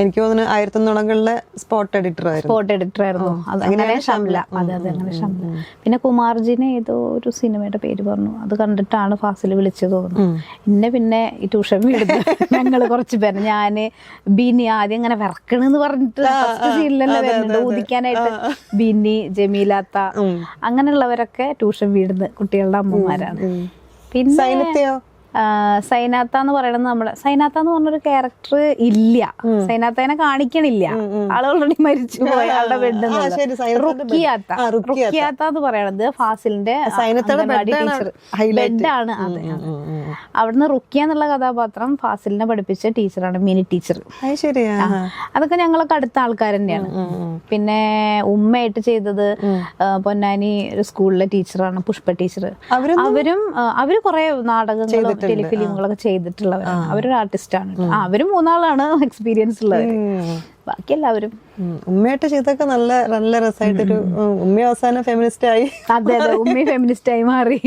എനിക്ക് തോന്നുന്നു 1001 spot editor ആയിരുന്നു. അങ്ങനെ ഷംല. അതെ അങ്ങനെ ഷംല. പിന്നെ കുമാർജിനെ ഏതോ ഒരു സിനിമയുടെ പേര് പറഞ്ഞു, അത് കണ്ടിട്ടാണ് ഫാസിൽ വിളിച്ചത് തോന്നുന്നു. പിന്നെ ഈ ട്യൂഷൻ വീടുന്നു ഞങ്ങള് കുറച്ച് പേര്, ഞാന് ബിനി ആദ്യം ഇങ്ങനെ വിറക്കണെന്ന് പറഞ്ഞിട്ട് ഫസ്റ്റ് സീനിലല്ലേ വരുന്നുണ്ട് ഊതിക്കാനായിട്ട്. ബിനി, ജമീലാത്ത അങ്ങനെയുള്ളവരൊക്കെ ട്യൂഷൻ വീടുന്ന് കുട്ടികളുടെ അമ്മമാരാണ്. പിന്നെ സൈനാത്ത എന്ന് പറയുന്നത് സൈനാത്ത എന്ന് പറഞ്ഞൊരു ക്യാരക്ടർ ഇല്ല, സൈനാത്തനെ കാണിക്കണില്ല, ആള് ഓൾറെഡി മരിച്ചു പോയ ആളുടെ ബെഡ്. റുക്കിയാത്ത എന്ന് പറയണത് ഫാസിലിന്റെ ടീച്ചർ ബെഡാണ്. അതെ അവിടുന്ന് റുക്കിയ എന്നുള്ള കഥാപാത്രം ഫാസിലിനെ പഠിപ്പിച്ച ടീച്ചറാണ്, മിനി ടീച്ചർ. അതൊക്കെ ഞങ്ങളൊക്കെ അടുത്ത ആൾക്കാർ തന്നെയാണ്. പിന്നെ ഉമ്മയായിട്ട് ചെയ്തത് പൊന്നാനി ഒരു സ്കൂളിലെ ടീച്ചറാണ്, പുഷ്പ ടീച്ചർ. അവര് കുറെ നാടകങ്ങളും ടെലിഫിലിമുകളൊക്കെ ചെയ്തിട്ടുള്ളവരാണ്. അവരൊരു ആർട്ടിസ്റ്റാണ്. അവരും 3 എക്സ്പീരിയൻസ് ഉള്ളവര്. ബാക്കി എല്ലാവരും ഉമ്മയായിട്ട് ചെയ്തൊക്കെ നല്ല രസമായിട്ടൊരു. ഉമ്മ അവസാനം ഫെമിനിസ്റ്റ് ആയി. അതെ ഉമ്മ ഫെമിനിസ്റ്റ് ആയി മാറി.